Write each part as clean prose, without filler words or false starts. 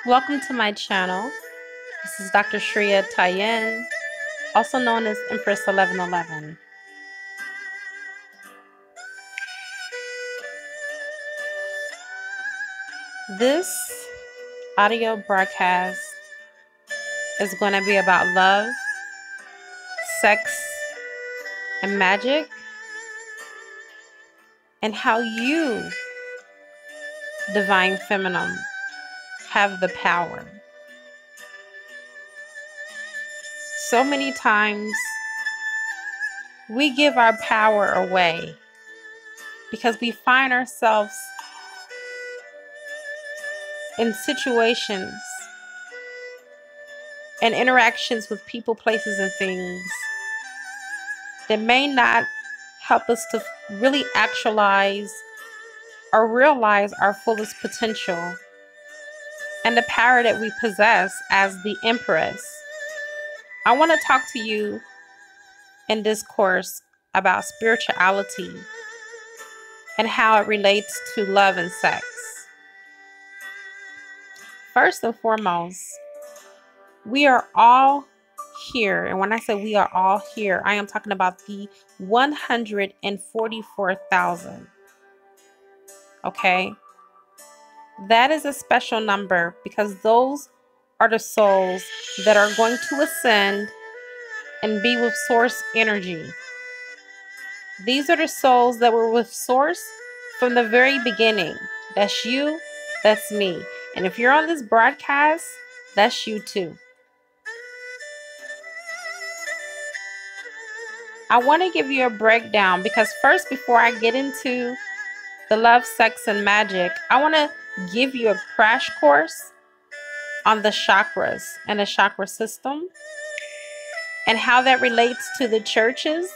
Welcome to my channel. This is Dr. Tajen, also known as Empress 1111. This audio broadcast is going to be about love, sex, and magic, and how you, Divine Feminine, have the power. So many times we give our power away because we find ourselves in situations and interactions with people, places, and things that may not help us to really actualize or realize our fullest potential and the power that we possess as the Empress. I want to talk to you in this course about spirituality and how it relates to love and sex. First and foremost, we are all here. And when I say we are all here, I am talking about the 144,000. Okay? That is a special number because those are the souls that are going to ascend and be with Source energy. These are the souls that were with Source from the very beginning. That's you, that's me. And if you're on this broadcast, that's you too. I want to give you a breakdown because first, before I get into the love, sex, and magic, I want to give you a crash course on the chakras and the chakra system and how that relates to the churches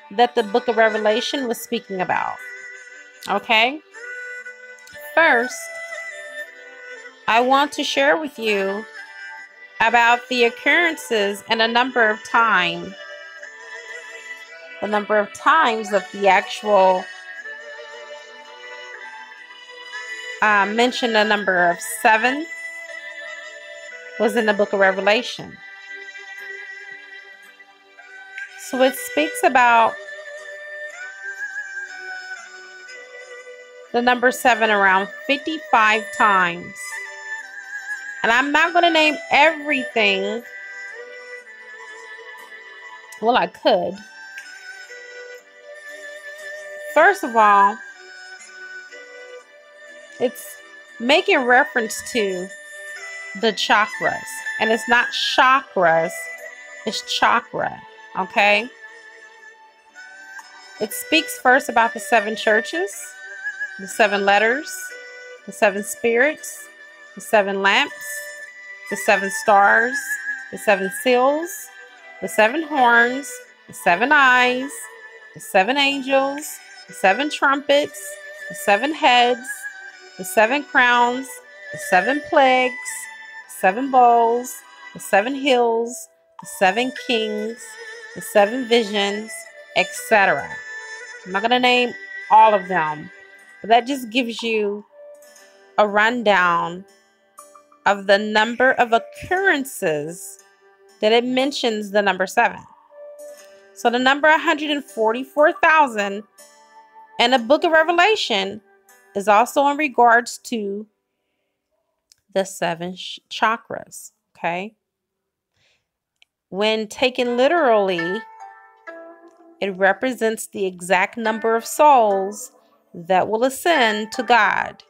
that the Book of Revelation was speaking about. Okay? First, I want to share with you about the occurrences and a number of times. The number of times that the actual mentioned a number of 7 was in the Book of Revelation. So it speaks about the number 7 around 55 times. And I'm not going to name everything. Well, I could. First of all, it's making reference to the chakras. And it's not chakras, it's chakra. Okay? It speaks first about the 7 churches, the 7 letters, the 7 spirits, the 7 lamps, the 7 stars, the 7 seals, the 7 horns, the 7 eyes, the 7 angels, the 7 trumpets, the 7 heads, the 7 crowns, the 7 plagues, the 7 bowls, the 7 hills, the 7 kings, the 7 visions, etc. I'm not going to name all of them, but that just gives you a rundown of the number of occurrences that it mentions the number 7. So the number 144,000 in the Book of Revelation is also in regards to the 7 chakras. Okay. When taken literally, it represents the exact number of souls that will ascend to God.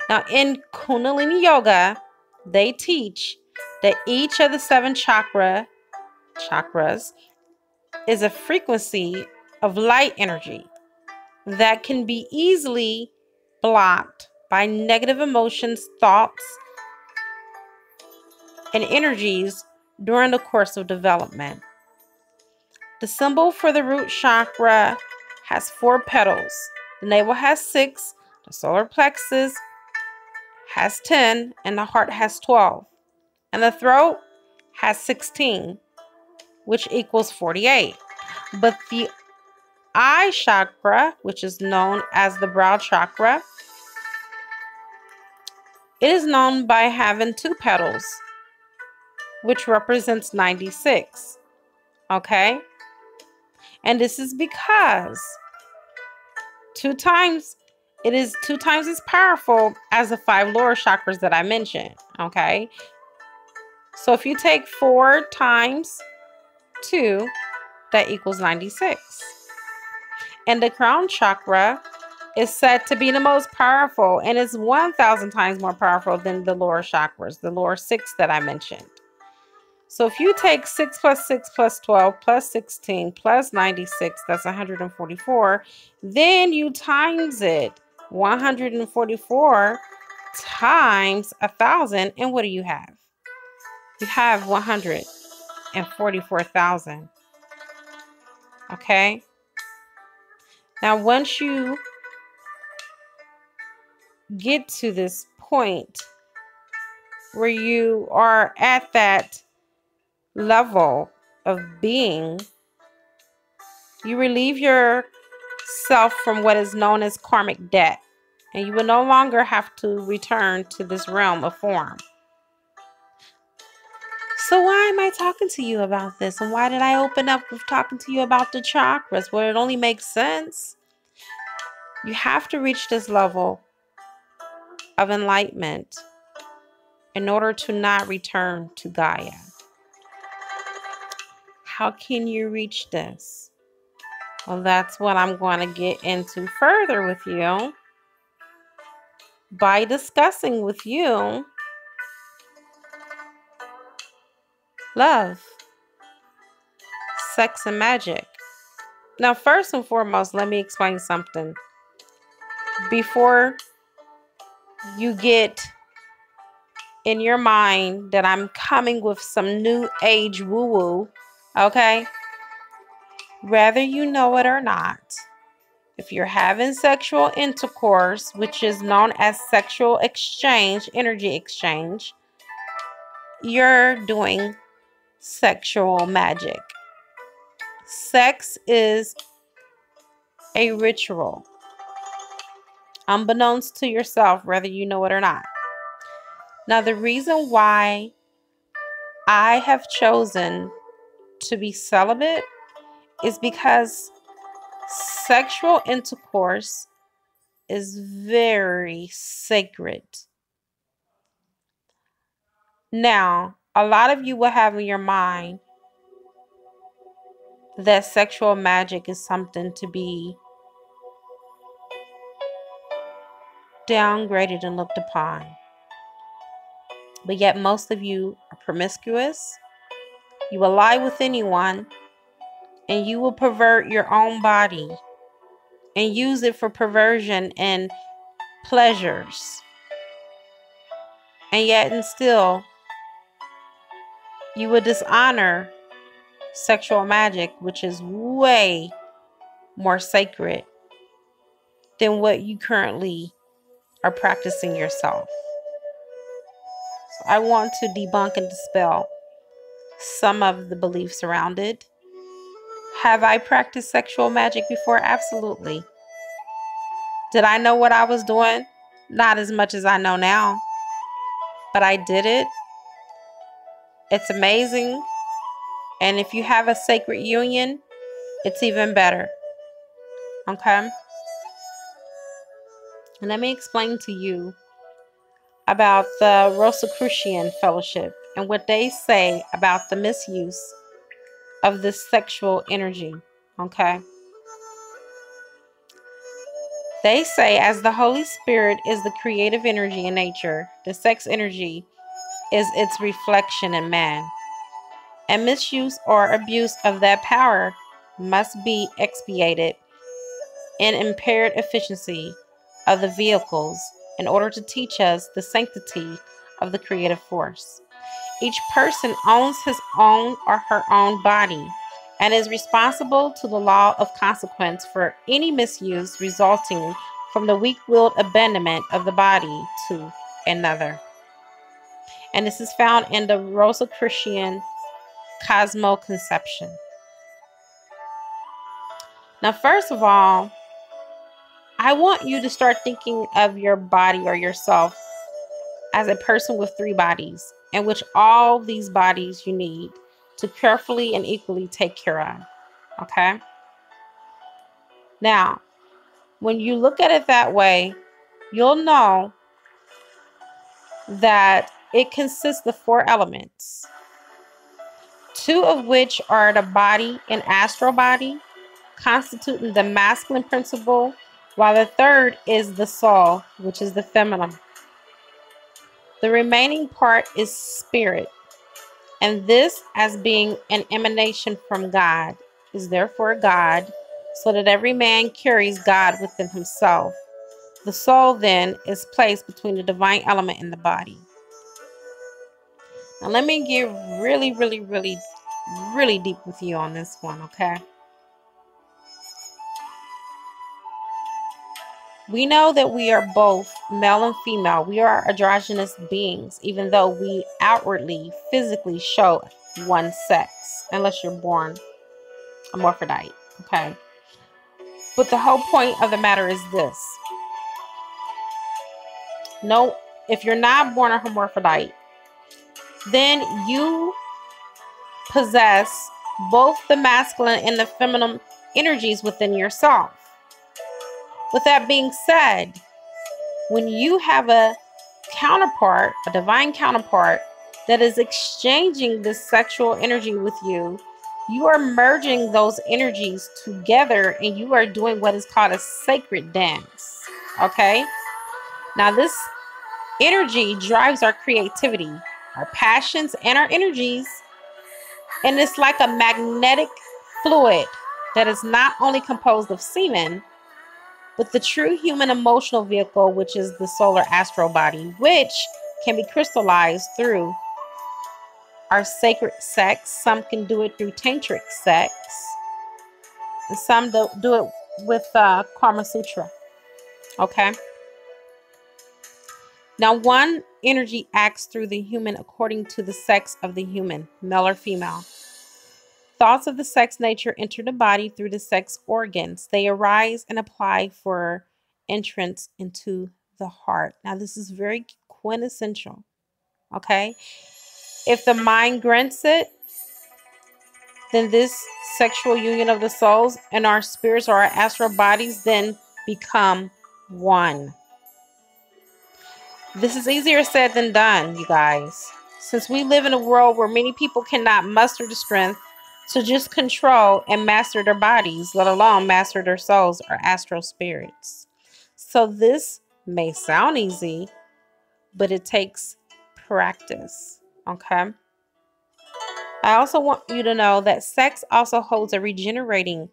Now, in Kundalini Yoga, they teach that each of the 7 chakras is a frequency of light energy that can be easily blocked by negative emotions, thoughts, and energies during the course of development. The symbol for the root chakra has 4 petals. The navel has 6, the solar plexus has 10, and the heart has 12. And the throat has 16, which equals 48. But the eye chakra, which is known as the brow chakra, It is known by having 2 petals, which represents 96. Okay? And this is because it is 2 times as powerful as the 5 lower chakras that I mentioned. Okay? So if you take 4 times 2, that equals 96. And the crown chakra is said to be the most powerful, and it's 1,000 times more powerful than the lower chakras, the lower 6 that I mentioned. So if you take 6 plus 6 plus 12 plus 16 plus 96, that's 144, then you times it. 144 times 1,000, and what do you have? You have 144,000. Okay? Now, once you get to this point where you are at that level of being, you relieve yourself from what is known as karmic debt, and you will no longer have to return to this realm of form. So why am I talking to you about this? And why did I open up with talking to you about the chakras? Well, it only makes sense. You have to reach this level of enlightenment in order to not return to Gaia. How can you reach this? Well, that's what I'm going to get into further with you by discussing with you love, sex, and magic. Now, first and foremost, let me explain something. Before you get in your mind that I'm coming with some new age woo-woo, okay? Whether you know it or not, if you're having sexual intercourse, which is known as sexual exchange, energy exchange, you're doing sexual magic. Sex is a ritual, unbeknownst to yourself, whether you know it or not. Now, the reason why I have chosen to be celibate is because sexual intercourse is very sacred. Now, a lot of you will have in your mind that sexual magic is something to be downgraded and looked upon. But yet most of you are promiscuous. You will lie with anyone, and you will pervert your own body and use it for perversion and pleasures. And yet and still, you will dishonor sexual magic, which is way more sacred than what you currently are practicing yourself. So I want to debunk and dispel some of the beliefs around it. Have I practiced sexual magic before? Absolutely. Did I know what I was doing? Not as much as I know now, but I did it. It's amazing. And if you have a sacred union, it's even better. Okay? And let me explain to you about the Rosicrucian Fellowship and what they say about the misuse of this sexual energy. Okay? They say, as the Holy Spirit is the creative energy in nature, the sex energy is its reflection in man. And misuse or abuse of that power must be expiated in impaired efficiency of the vehicles in order to teach us the sanctity of the creative force. Each person owns his own or her own body and is responsible to the law of consequence for any misuse resulting from the weak-willed abandonment of the body to another. And this is found in the Rosicrucian Cosmoconception. Now, first of all, I want you to start thinking of your body or yourself as a person with 3 bodies, in which all these bodies you need to carefully and equally take care of. Okay? Now, when you look at it that way, you'll know that it consists of 4 elements, 2 of which are the body and astral body, constituting the masculine principle, while the 3rd is the soul, which is the feminine. The remaining part is spirit, and this, as being an emanation from God, is therefore God, so that every man carries God within himself. The soul then is placed between the divine element and the body. Now let me get really deep with you on this one, okay? We know that we are both male and female. We are androgynous beings, even though we outwardly, physically show one sex, unless you're born a hermaphrodite, okay? But the whole point of the matter is this. No, if you're not born a hermaphrodite, then you possess both the masculine and the feminine energies within yourself. With that being said, when you have a counterpart, a divine counterpart, that is exchanging this sexual energy with you, you are merging those energies together and you are doing what is called a sacred dance. Okay? Now, this energy drives our creativity, our passions, and our energies. And it's like a magnetic fluid that is not only composed of semen, but the true human emotional vehicle, which is the solar astral body, which can be crystallized through our sacred sex. Some can do it through tantric sex, and some do it with Kama Sutra. Okay? Now, one energy acts through the human according to the sex of the human, male or female. Thoughts of the sex nature enter the body through the sex organs. They arise and apply for entrance into the heart. Now, this is very quintessential, okay? If the mind grants it, then this sexual union of the souls and our spirits or our astral bodies then become one. This is easier said than done, you guys. Since we live in a world where many people cannot muster the strength to just control and master their bodies, let alone master their souls or astral spirits. So this may sound easy, but it takes practice, okay? I also want you to know that sex also holds a regenerating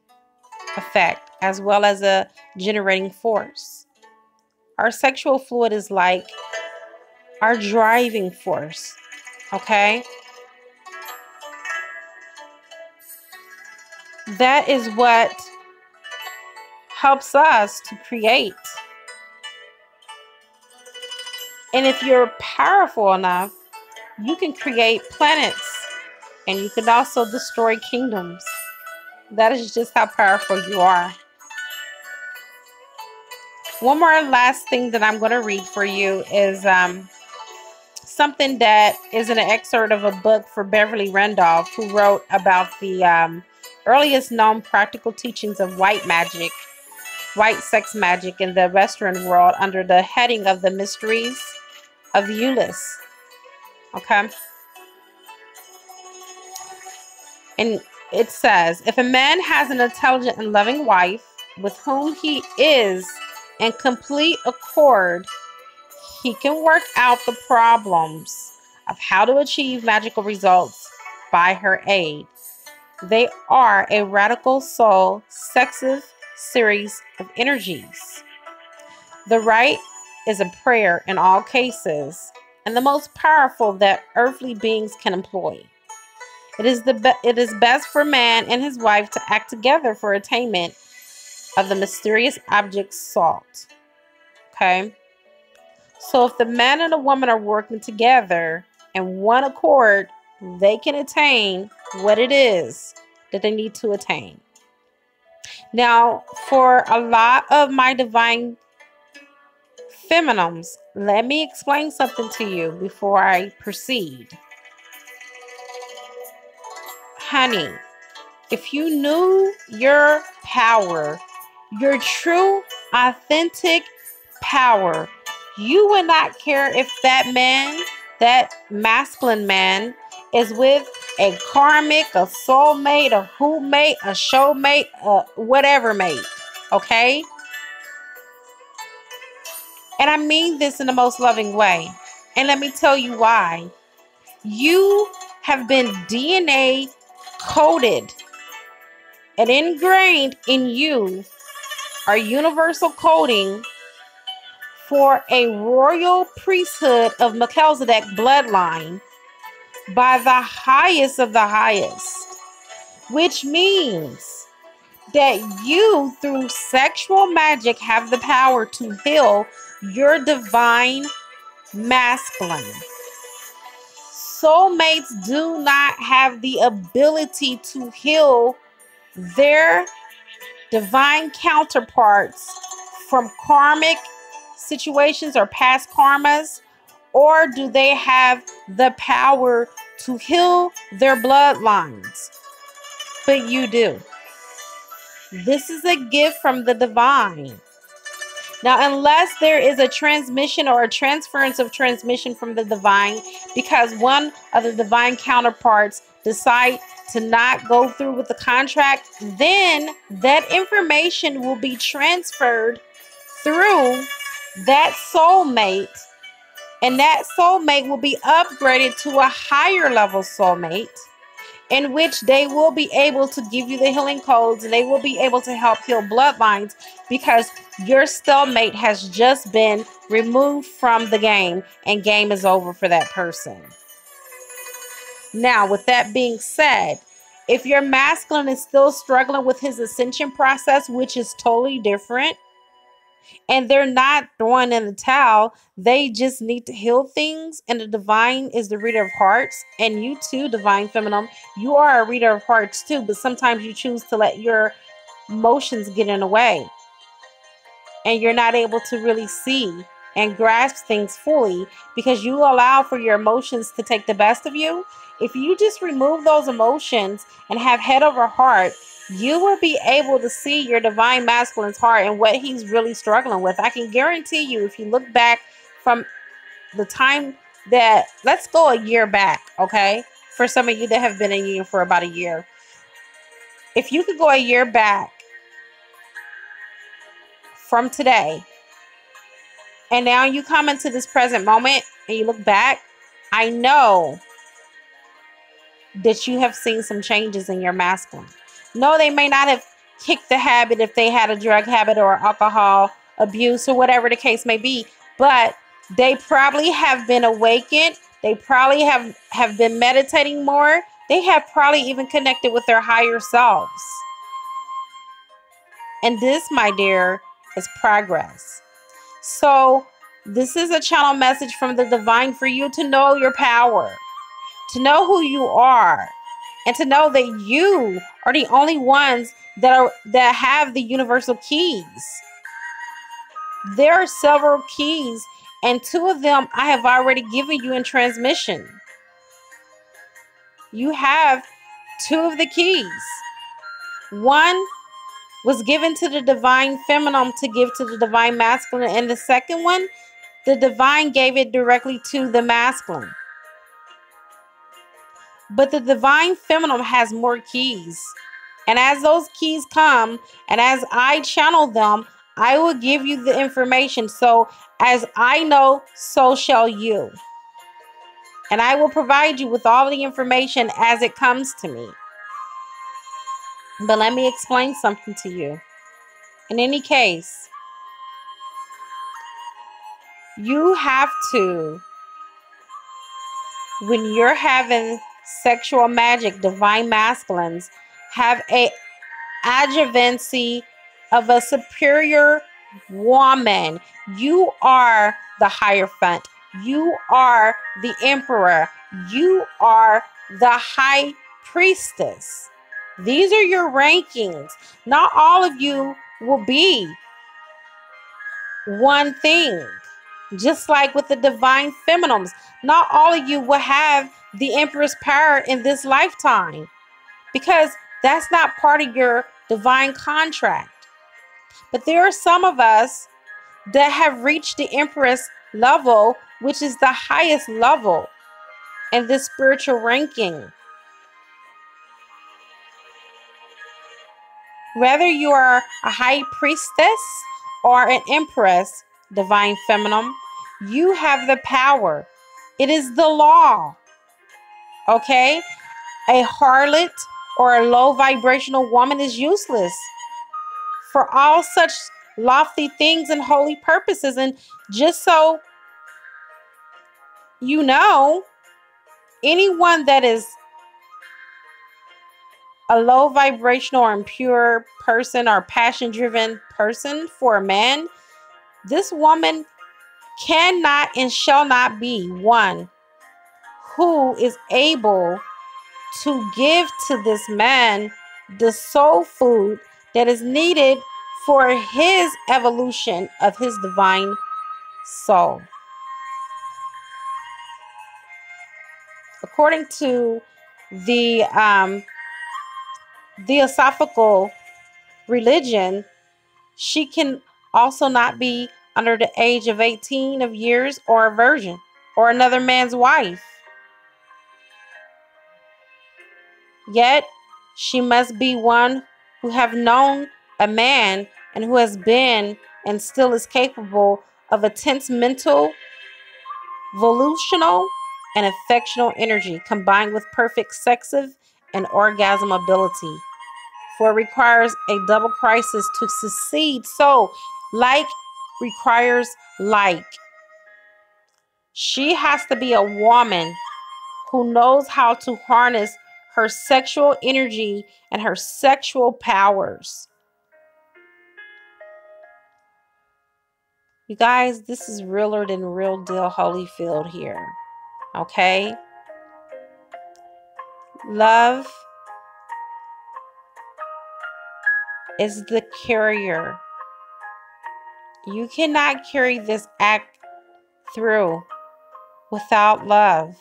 effect as well as a generating force. Our sexual fluid is like our driving force, okay? That is what helps us to create. And if you're powerful enough, you can create planets and you can also destroy kingdoms. That is just how powerful you are. One more last thing that I'm going to read for you is something that is an excerpt of a book for Beverly Randolph, who wrote about the earliest known practical teachings of white magic, white sex magic in the Western world under the heading of the Mysteries of Ulysses. Okay? And it says, if a man has an intelligent and loving wife with whom he is in complete accord, he can work out the problems of how to achieve magical results by her aid. They are a radical soul sexive series of energies. The right is a prayer in all cases, and the most powerful that earthly beings can employ. It is best for man and his wife to act together for attainment of the mysterious object sought. Okay? So if the man and the woman are working together in one accord, they can attain what it is that they need to attain. Now, for a lot of my divine feminines let me explain something to you before I proceed. Honey, if you knew your power, your true, authentic power, you would not care if that man, that masculine man, is with a karmic, a soulmate, a who mate, a show mate, whatever mate. Okay? And I mean this in the most loving way. And let me tell you why. You have been DNA coded and ingrained in you our universal coding for a royal priesthood of Melchizedek bloodline by the highest of the highest, which means that you, through sexual magic, have the power to heal your divine masculine. Soulmates do not have the ability to heal their divine counterparts from karmic situations or past karmas, or do they have the power to heal their bloodlines? But you do. This is a gift from the divine. Now, unless there is a transmission or a transference of transmission from the divine, because one of the divine counterparts decide to not go through with the contract, then that information will be transferred through that soulmate, and that soulmate will be upgraded to a higher level soulmate, in which they will be able to give you the healing codes, and they will be able to help heal bloodlines, because your stalemate has just been removed from the game, and game is over for that person. Now, with that being said, if your masculine is still struggling with his ascension process, which is totally different, and they're not throwing in the towel, they just need to heal things, and the divine is the reader of hearts, and you too, divine feminine, you are a reader of hearts too, but sometimes you choose to let your emotions get in the way, and you're not able to really see and grasp things fully because you allow for your emotions to take the best of you. If you just remove those emotions and have head over heart, you will be able to see your divine masculine's heart and what he's really struggling with. I can guarantee you, if you look back from the time that, let's go a year back, okay? For some of you that have been in union for about a year. If you could go a year back from today, and now you come into this present moment and you look back, I know that you have seen some changes in your masculine. No, they may not have kicked the habit if they had a drug habit or alcohol abuse or whatever the case may be, but they probably have been awakened. They probably have been meditating more. They have probably even connected with their higher selves. And this, my dear, is progress. So this is a channel message from the divine for you to know your power, to know who you are, and to know that you are the only ones that have the universal keys. There are several keys, and 2 of them I have already given you in transmission. You have 2 of the keys. One was given to the divine feminine to give to the divine masculine, and the second one, the divine gave it directly to the masculine. But the divine feminine has more keys. And as those keys come, and as I channel them, I will give you the information. So as I know, so shall you. And I will provide you with all the information as it comes to me. But let me explain something to you. In any case, you have to, when you're having sexual magic, divine masculines, have a adjuvancy of a superior woman. You are the Hierophant. You are the Emperor. You are the High Priestess. These are your rankings. Not all of you will be one thing. Just like with the divine feminines, not all of you will have the Empress power in this lifetime, because that's not part of your divine contract. But there are some of us that have reached the Empress level, which is the highest level in this spiritual ranking. Whether you are a high priestess or an empress, divine feminine, you have the power. It is the law. Okay? A harlot or a low vibrational woman is useless for all such lofty things and holy purposes. And just so you know, anyone that is a low vibrational or impure person or passion driven person for a man, this woman cannot and shall not be one who is able to give to this man the soul food that is needed for his evolution of his divine soul. According to the Theosophical religion, she can also not be under the age of 18 of years or a virgin or another man's wife. Yet she must be one who have known a man and who has been and still is capable of intense mental, volitional, and affectional energy combined with perfect sexive and orgasm ability. For it requires a double crisis to succeed. So, like requires like. She has to be a woman who knows how to harness her sexual energy and her sexual powers. You guys, this is realer than real deal Holyfield here. Okay? Love is the carrier. You cannot carry this act through without love.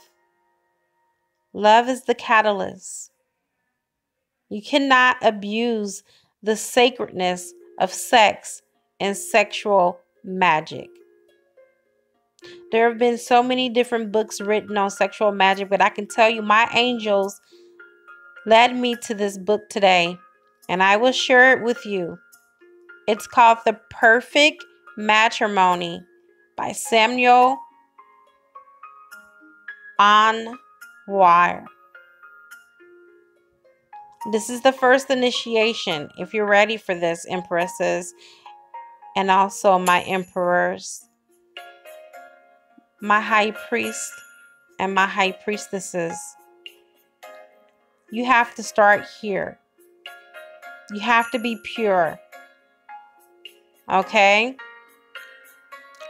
Love is the catalyst. You cannot abuse the sacredness of sex and sexual magic. There have been so many different books written on sexual magic, but I can tell you my angels led me to this book today, and I will share it with you. It's called The Perfect Matrimony by Samuel Anwar. This is the first initiation. If you're ready for this, empresses, and also my emperors, my high priest, and my high priestesses, you have to start here. You have to be pure. Okay?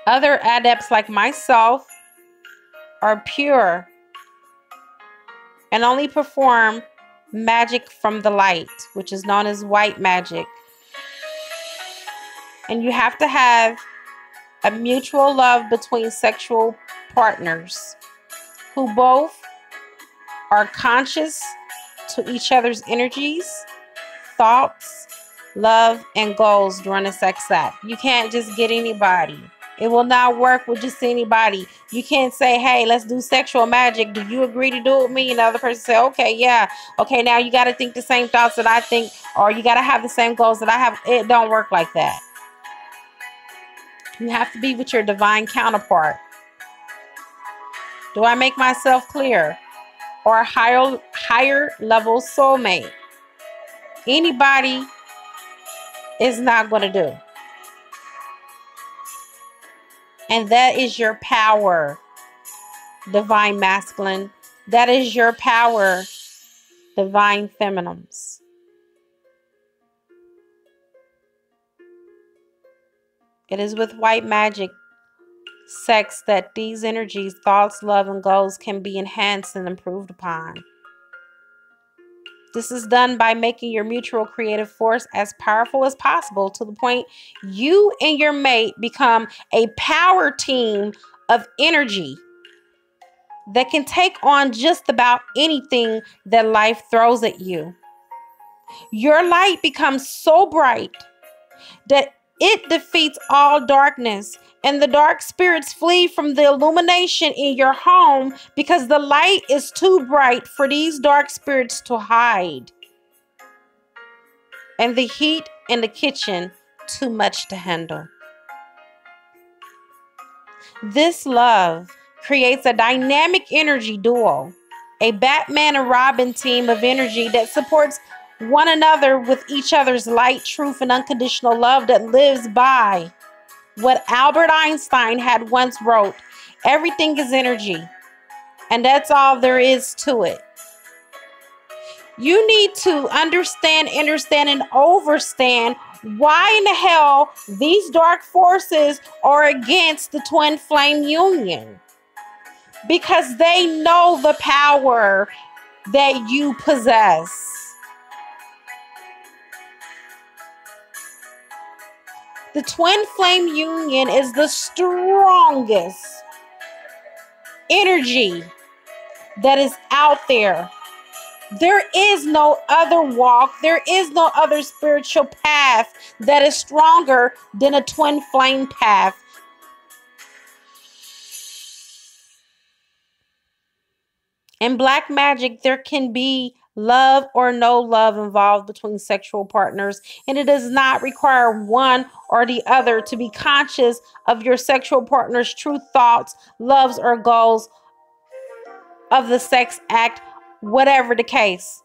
Other adepts like myself are pure and only perform magic from the light, which is known as white magic. And you have to have a mutual love between sexual partners who both are conscious to each other's energies, thoughts, love, and goals during a sex act. You can't just get anybody. It will not work with just anybody. You can't say, hey, let's do sexual magic. Do you agree to do it with me? And the other person say, okay, yeah. Okay, now you got to think the same thoughts that I think, or you got to have the same goals that I have. It don't work like that. You have to be with your divine counterpart. Do I make myself clear? Or a higher level soulmate. Anybody is not going to do. And that is your power, divine masculine. That is your power, divine feminines. It is with white magic sex that these energies, thoughts, love, and goals can be enhanced and improved upon. This is done by making your mutual creative force as powerful as possible to the point you and your mate become a power team of energy that can take on just about anything that life throws at you. Your light becomes so bright that it defeats all darkness, and the dark spirits flee from the illumination in your home because the light is too bright for these dark spirits to hide, and the heat in the kitchen too much to handle. This love creates a dynamic energy duo, a Batman and Robin team of energy that supports one another with each other's light, truth, and unconditional love that lives by what Albert Einstein had once wrote: everything is energy, and that's all there is to it. You need to understand, and overstand why in the hell these dark forces are against the twin flame union. Because they know the power that you possess. The twin flame union is the strongest energy that is out there. There is no other walk. There is no other spiritual path that is stronger than a twin flame path. In black magic, there can be love or no love involved between sexual partners, and it does not require one or the other to be conscious of your sexual partner's true thoughts, loves, or goals of the sex act, whatever the case.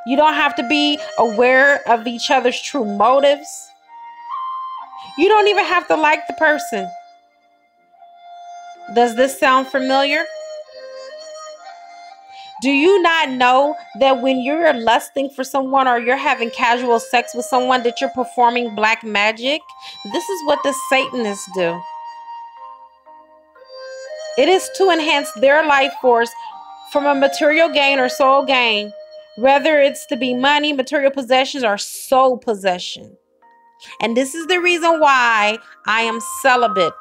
You don't have to be aware of each other's true motives. You don't even have to like the person. Does this sound familiar? Do you not know that when you're lusting for someone or you're having casual sex with someone that you're performing black magic? This is what the Satanists do. It is to enhance their life force from a material gain or soul gain, whether it's to be money, material possessions, or soul possession. And this is the reason why I am celibate.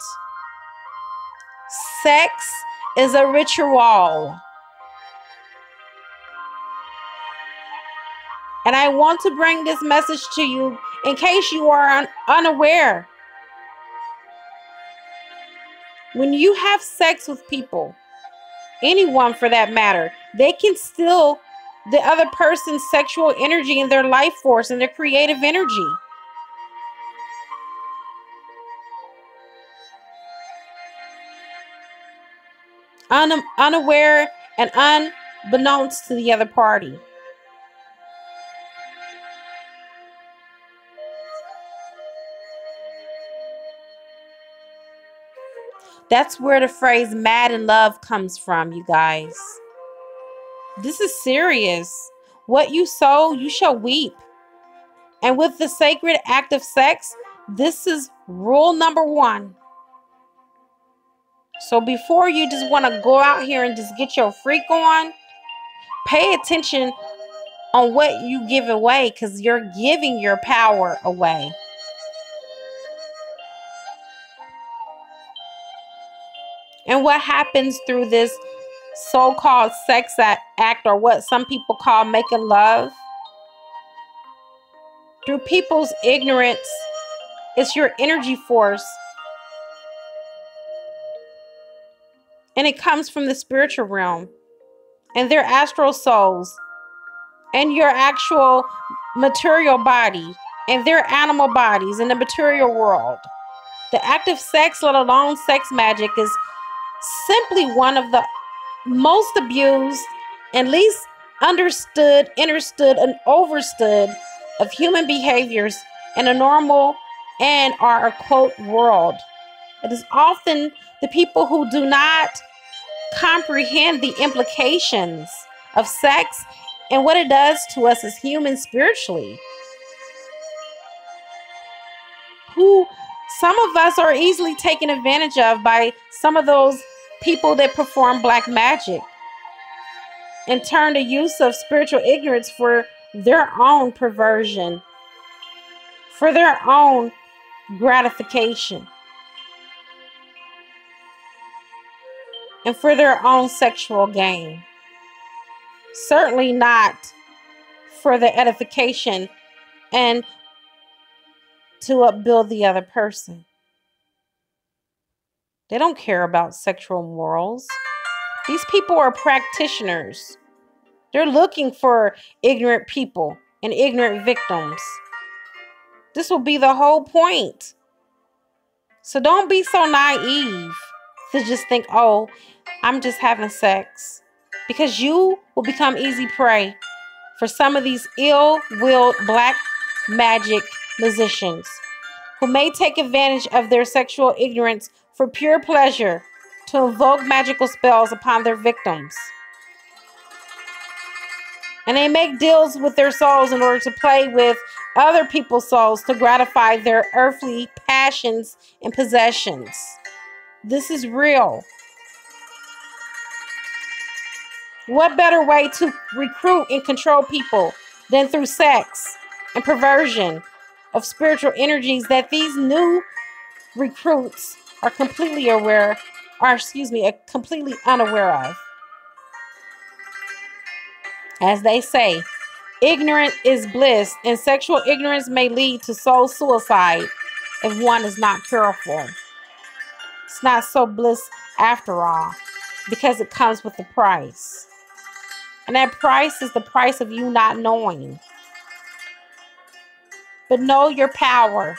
Sex is a ritual. And I want to bring this message to you in case you are unaware. When you have sex with people, anyone for that matter, they can steal the other person's sexual energy and their life force and their creative energy. Unaware and unbeknownst to the other party. That's where the phrase mad in love comes from, you guys. This is serious. What you sow, you shall weep. And with the sacred act of sex, this is rule number 1. So before you just want to go out here and just get your freak on, pay attention on what you give away, because you're giving your power away. And what happens through this so-called sex act, or what some people call making love, through people's ignorance, it's your energy force. And it comes from the spiritual realm and their astral souls and your actual material body and their animal bodies in the material world. The act of sex, let alone sex magic, is simply one of the most abused and least understood, and overstood of human behaviors in a normal and our occult world. It is often the people who do not comprehend the implications of sex and what it does to us as humans spiritually, who some of us are easily taken advantage of by some of those people that perform black magic and turn the use of spiritual ignorance for their own perversion, for their own gratification, and for their own sexual gain. Certainly not for the edification and to upbuild the other person. They don't care about sexual morals. These people are practitioners. They're looking for ignorant people and ignorant victims. This will be the whole point. So don't be so naive to just think, oh, I'm just having sex. Because you will become easy prey for some of these ill-willed black magic musicians who may take advantage of their sexual ignorance for pure pleasure to invoke magical spells upon their victims. And they make deals with their souls in order to play with other people's souls to gratify their earthly passions and possessions. This is real. What better way to recruit and control people than through sex and perversion of spiritual energies that these new recruits are completely completely unaware of? As they say, ignorant is bliss, and sexual ignorance may lead to soul suicide if one is not careful. It's not so bliss after all, because it comes with a price. And that price is the price of you not knowing. But know your power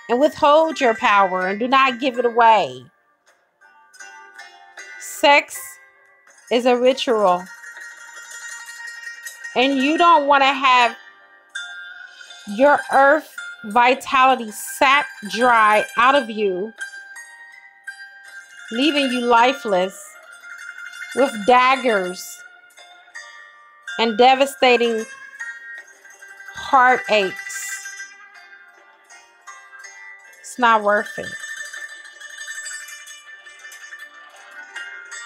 and withhold your power and do not give it away. Sex is a ritual. And you don't want to have your earth vitality sapped dry out of you, leaving you lifeless with daggers and devastating heartaches. It's not worth it.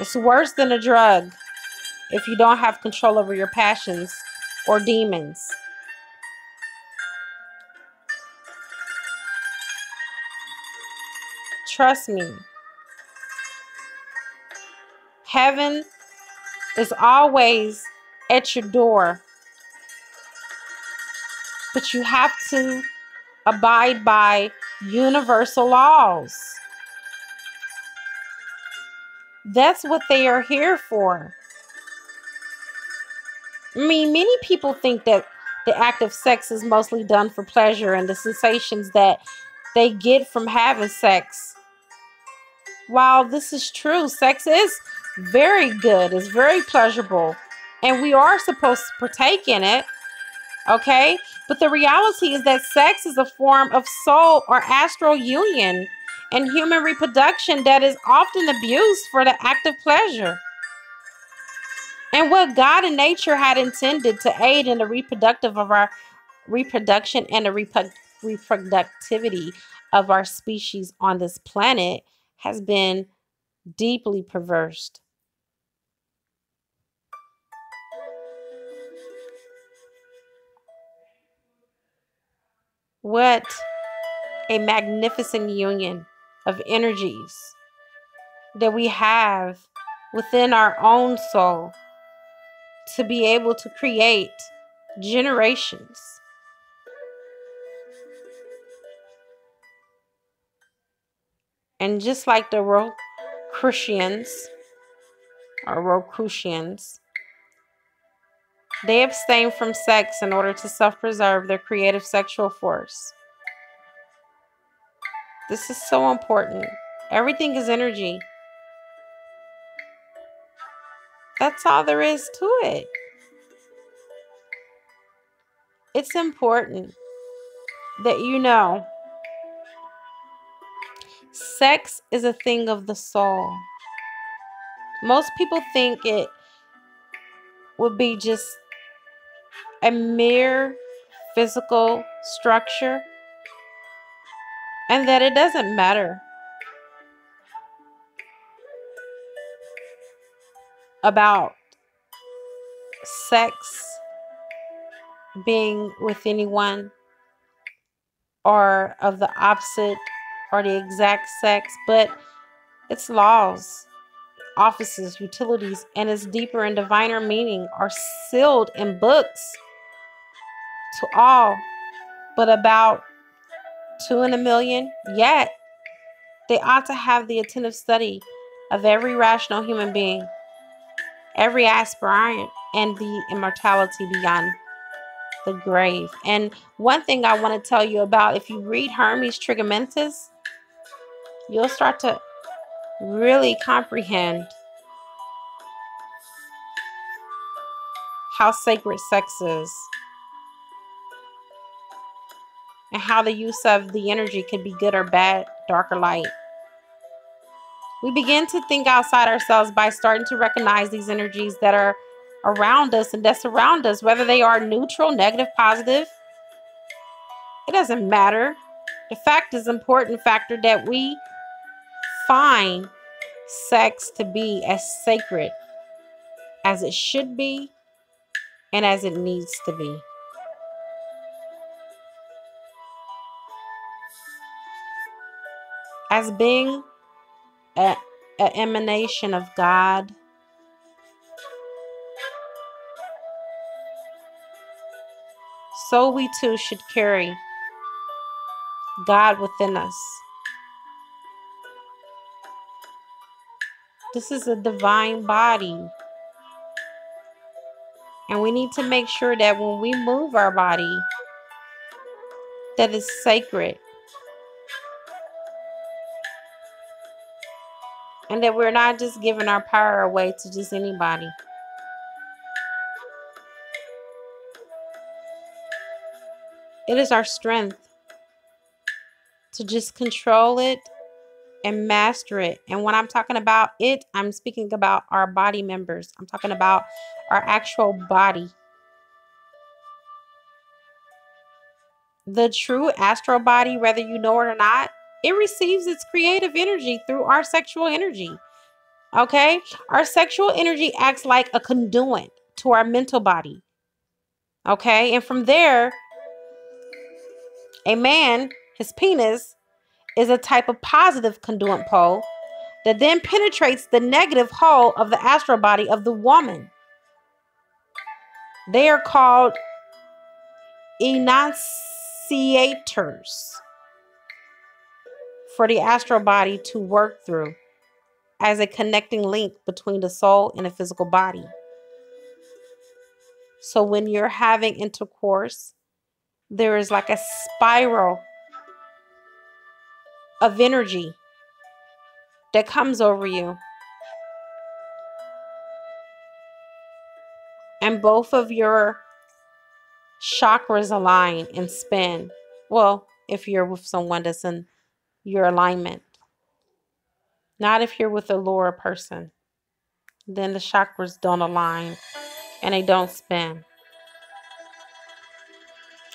It's worse than a drug if you don't have control over your passions or demons. Trust me. Heaven is always at your door. But you have to abide by universal laws. That's what they are here for. I mean, many people think that the act of sex is mostly done for pleasure and the sensations that they get from having sex. While this is true, sex is very good, it's very pleasurable, and we are supposed to partake in it, okay? But the reality is that sex is a form of soul or astral union and human reproduction that is often abused for the act of pleasure. And what God and nature had intended to aid in the reproduction and the reproductivity of our species on this planet has been deeply perversed. What a magnificent union of energies that we have within our own soul to be able to create generations. And just like the Rosicrucians, they abstain from sex in order to self-preserve their creative sexual force. This is so important. Everything is energy. That's all there is to it. It's important that you know sex is a thing of the soul. Most people think it would be just a mere physical structure and that it doesn't matter. about sex being with anyone or of the opposite or the exact sex, but its laws, offices, utilities, and its deeper and diviner meaning are sealed in books to all but about 2 in a million. Yet they ought to have the attentive study of every rational human being, every aspirant, and the immortality beyond the grave. And one thing I want to tell you about, if you read Hermes Trismegistus, you'll start to really comprehend how sacred sex is and how the use of the energy can be good or bad, dark or light. We begin to think outside ourselves by starting to recognize these energies that are around us and that surround us, whether they are neutral, negative, positive. It doesn't matter. The fact is important factor that we find sex to be as sacred as it should be and as it needs to be. As being an emanation of God, so we too should carry God within us. This is a divine body. And we need to make sure that when we move our body, that it's sacred. And that we're not just giving our power away to just anybody. It is our strength to just control it and master it. And when I'm talking about it, I'm speaking about our body members. I'm talking about our actual body. The true astral body, whether you know it or not, it receives its creative energy through our sexual energy. Okay? Our sexual energy acts like a conduit to our mental body. Okay? And from there, a man, his penis, is a type of positive conduit pole that then penetrates the negative hull of the astral body of the woman. They are called enunciators for the astral body to work through as a connecting link between the soul and the physical body. So when you're having intercourse, there is like a spiral of energy that comes over you. And both of your chakras align and spin. Well, if you're with someone that's in your alignment. Not if you're with a lower person. Then the chakras don't align and they don't spin.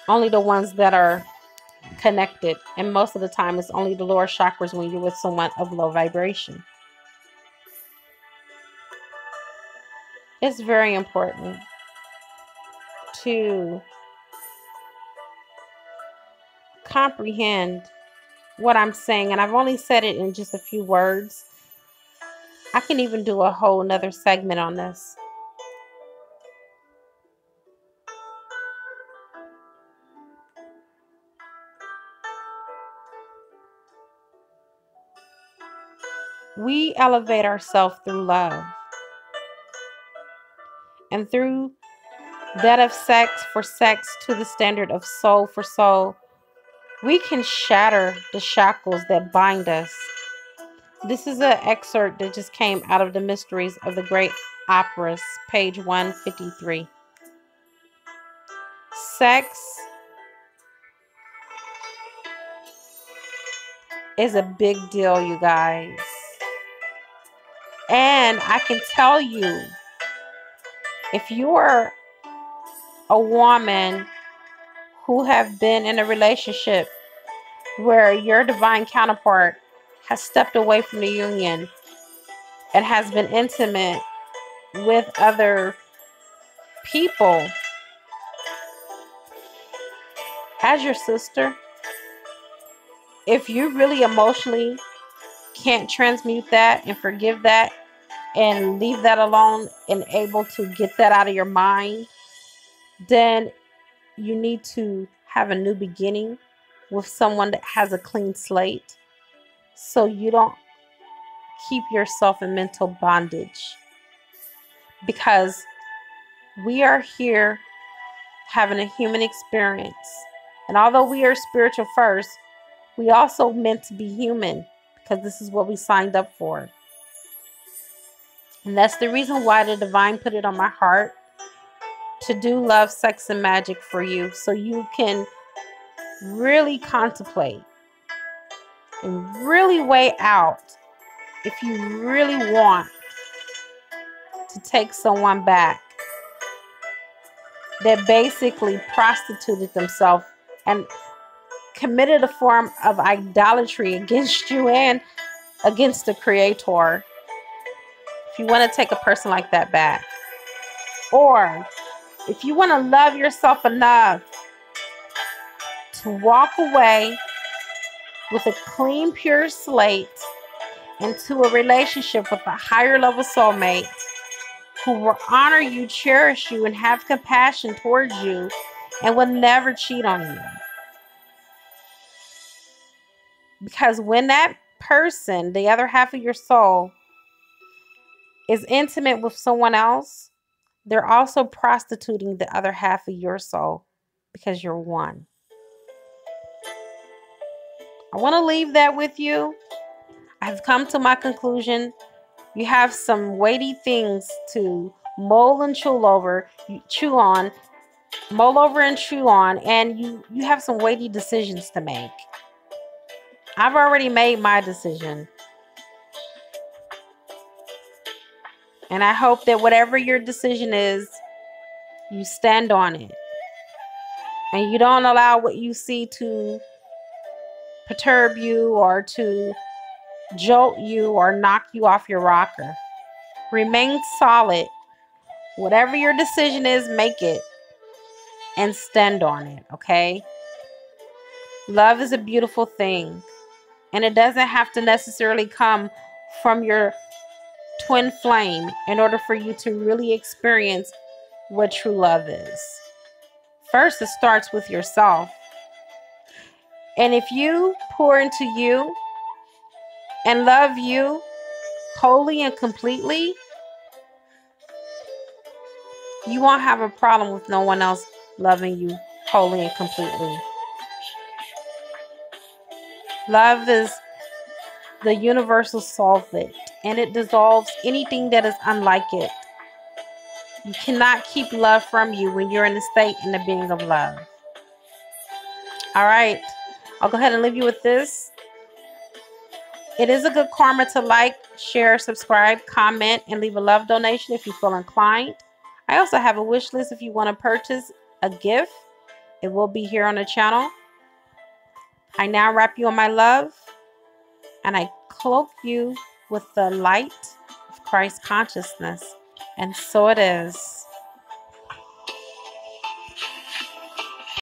Only the ones that are connected. And most of the time, it's only the lower chakras when you're with someone of low vibration. It's very important to comprehend what I'm saying. And I've only said it in just a few words. I can even do a whole nother segment on this. We elevate ourselves through love. And through that of sex for sex to the standard of soul for soul, we can shatter the shackles that bind us. This is an excerpt that just came out of the Mysteries of the Great Operas, page 153. Sex is a big deal, you guys. And I can tell you, if you're a woman who have been in a relationship where your divine counterpart has stepped away from the union and has been intimate with other people as your sister, if you really emotionally can't transmute that and forgive that and leave that alone and able to get that out of your mind, then you need to have a new beginning with someone that has a clean slate, so you don't keep yourself in mental bondage. Because we are here having a human experience. And although we are spiritual first, we also meant to be human, because this is what we signed up for. And that's the reason why the divine put it on my heart to do love, sex, and magic for you, so you can really contemplate and really weigh out if you really want to take someone back that basically prostituted themselves and committed a form of idolatry against you and against the Creator. If you want to take a person like that back, or if you want to love yourself enough to walk away with a clean, pure slate into a relationship with a higher level soulmate who will honor you, cherish you, and have compassion towards you, and will never cheat on you. Because when that person, the other half of your soul, is intimate with someone else, they're also prostituting the other half of your soul, because you're one. I want to leave that with you. I've come to my conclusion. You have some weighty things to mull and chew over, mull over and chew on, and you have some weighty decisions to make. I've already made my decision. And I hope that whatever your decision is, you stand on it. And you don't allow what you see to perturb you or to jolt you or knock you off your rocker. Remain solid. Whatever your decision is, make it and stand on it, okay? Love is a beautiful thing, and it doesn't have to necessarily come from your twin flame in order for you to really experience what true love is. First, it starts with yourself. And if you pour into you and love you wholly and completely, you won't have a problem with no one else loving you wholly and completely. Love is the universal solvent, and it dissolves anything that is unlike it. You cannot keep love from you when you're in the state and the being of love. All right, I'll go ahead and leave you with this. It is a good karma to like, share, subscribe, comment, and leave a love donation if you feel inclined. I also have a wish list if you want to purchase a gift. It will be here on the channel. I now wrap you in my love, and I cloak you with the light of Christ consciousness. And so it is.